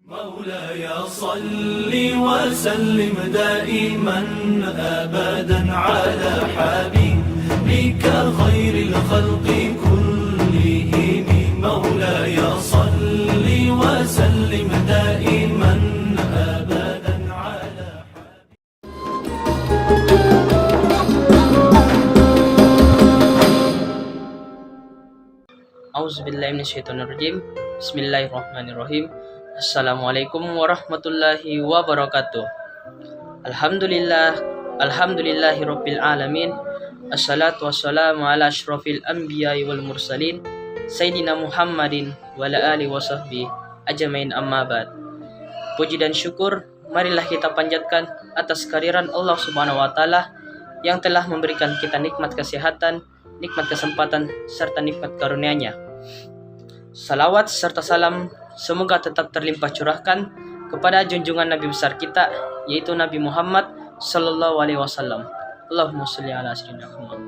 مولاي صل وسلم دائما أبدا على حبيبك خير الخلق كلهم مولاي صل وسلم دائما أبدا على Auzubillahiminasyaitonirrajim. Bismillahirrahmanirrahim. Assalamualaikum warahmatullahi wabarakatuh. Alhamdulillahirabbil alamin. Assalatu wassalamu ala asyrafil anbiya'i wal mursalin Sayyidina Muhammadin wa ala alihi wa sahbihi ajmain, amma ba'd. Puji dan syukur marilah kita panjatkan atas kehadiran Allah Subhanahu wa taala yang telah memberikan kita nikmat kesehatan, nikmat kesempatan, serta nikmat karunia-Nya. Salawat serta salam semoga tetap terlimpah curahkan kepada junjungan Nabi besar kita, yaitu Nabi Muhammad sallallahu alaihi wasallam. Allahumma sholli ala sayyidina Muhammad.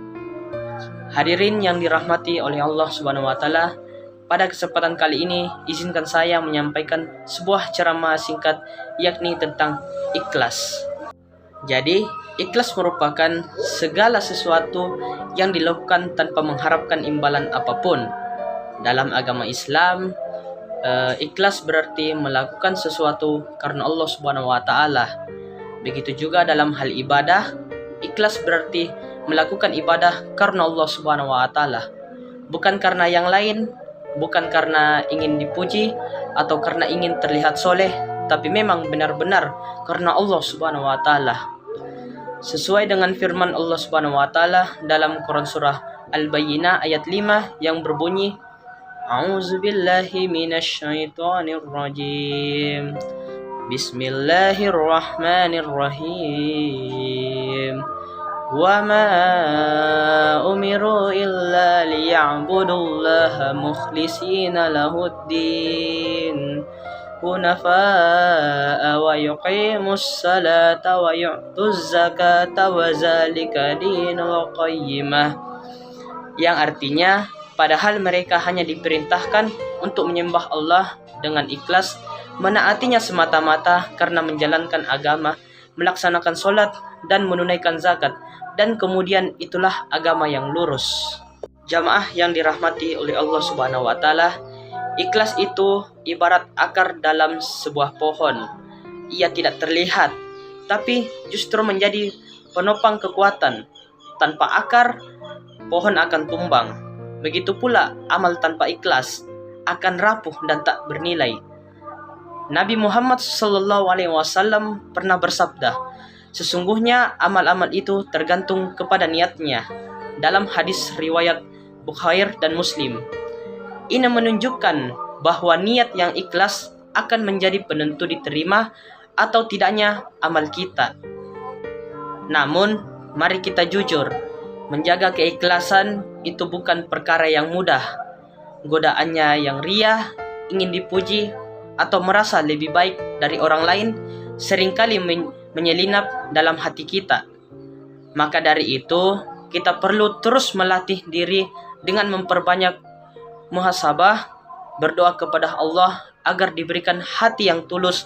Hadirin yang dirahmati oleh Allah Subhanahu wa taala, pada kesempatan kali ini izinkan saya menyampaikan sebuah ceramah singkat, yakni tentang ikhlas. Jadi, ikhlas merupakan segala sesuatu yang dilakukan tanpa mengharapkan imbalan apapun. Dalam agama Islam, ikhlas berarti melakukan sesuatu karena Allah Subhanahu wa taala. Begitu juga dalam hal ibadah, ikhlas berarti melakukan ibadah karena Allah Subhanahu wa taala. Bukan karena yang lain, bukan karena ingin dipuji atau karena ingin terlihat soleh, tapi memang benar-benar karena Allah Subhanahu wa taala. Sesuai dengan firman Allah Subhanahu wa taala dalam Quran surah Al-Bayyinah ayat 5 yang berbunyi, A'udzubillahi minasyaitonirrajim. Bismillahirrahmanirrahim. Wa ma umiru illa liya'budullaha mukhlishina lahuddin hunafa'a wa yuqimus salata wa yu'tuz zakata wa zalika dinul qayyimah, yang artinya padahal mereka hanya diperintahkan untuk menyembah Allah dengan ikhlas, menaatinya semata-mata karena menjalankan agama, melaksanakan sholat dan menunaikan zakat, dan kemudian itulah agama yang lurus. Jamaah yang dirahmati oleh Allah Subhanahu wa taala, ikhlas itu ibarat akar dalam sebuah pohon. Ia tidak terlihat, tapi justru menjadi penopang kekuatan. Tanpa akar, pohon akan tumbang. Begitu pula amal tanpa ikhlas akan rapuh dan tak bernilai. Nabi Muhammad sallallahu alaihi wasallam pernah bersabda, sesungguhnya amal-amal itu tergantung kepada niatnya. Dalam hadis riwayat Bukhari dan Muslim. Ini menunjukkan bahwa niat yang ikhlas akan menjadi penentu diterima atau tidaknya amal kita. Namun, mari kita jujur, menjaga keikhlasan itu bukan perkara yang mudah. Godaannya yang riya, ingin dipuji, atau merasa lebih baik dari orang lain seringkali menyelinap dalam hati kita. Maka dari itu, kita perlu terus melatih diri dengan memperbanyak muhasabah, berdoa kepada Allah agar diberikan hati yang tulus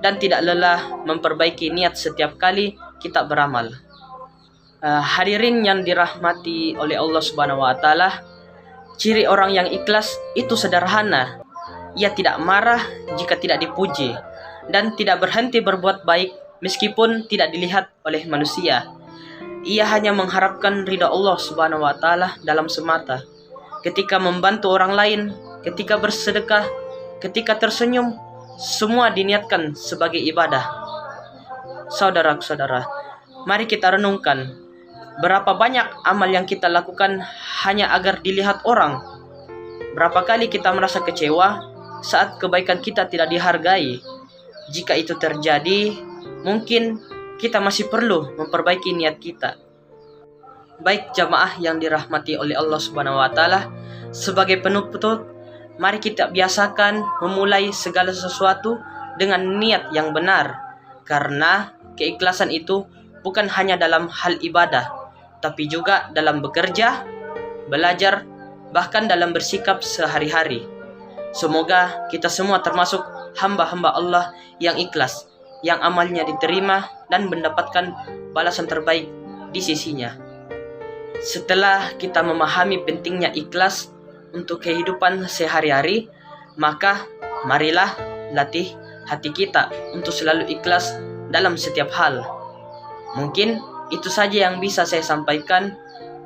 dan tidak lelah memperbaiki niat setiap kali kita beramal. Hadirin yang dirahmati oleh Allah Subhanahu wa taala, ciri orang yang ikhlas itu sederhana. Ia tidak marah jika tidak dipuji dan tidak berhenti berbuat baik meskipun tidak dilihat oleh manusia. Ia hanya mengharapkan ridha Allah Subhanahu wa taala dalam semata. Ketika membantu orang lain, ketika bersedekah, ketika tersenyum, semua diniatkan sebagai ibadah. Saudara-saudara, mari kita renungkan, berapa banyak amal yang kita lakukan hanya agar dilihat orang? Berapa kali kita merasa kecewa saat kebaikan kita tidak dihargai? Jika itu terjadi, mungkin kita masih perlu memperbaiki niat kita. Baik jamaah yang dirahmati oleh Allah Subhanahu wa taala, sebagai penutup, mari kita biasakan memulai segala sesuatu dengan niat yang benar, karena keikhlasan itu bukan hanya dalam hal ibadah, tapi juga dalam bekerja, belajar, bahkan dalam bersikap sehari-hari. Semoga kita semua termasuk hamba-hamba Allah yang ikhlas, yang amalnya diterima dan mendapatkan balasan terbaik di sisinya. Setelah kita memahami pentingnya ikhlas untuk kehidupan sehari-hari, maka marilah latih hati kita untuk selalu ikhlas dalam setiap hal. Mungkin itu saja yang bisa saya sampaikan.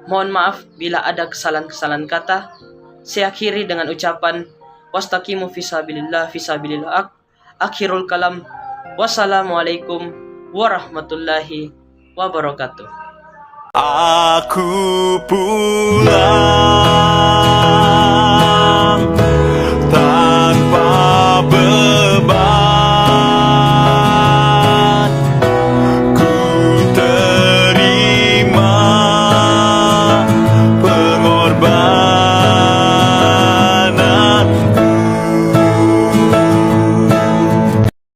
Mohon maaf bila ada kesalahan-kesalahan kata. Saya akhiri dengan ucapan wastaqimu fisabilillah fisabilillah. Akhirul kalam. Wassalamualaikum warahmatullahi wabarakatuh. Aku pulang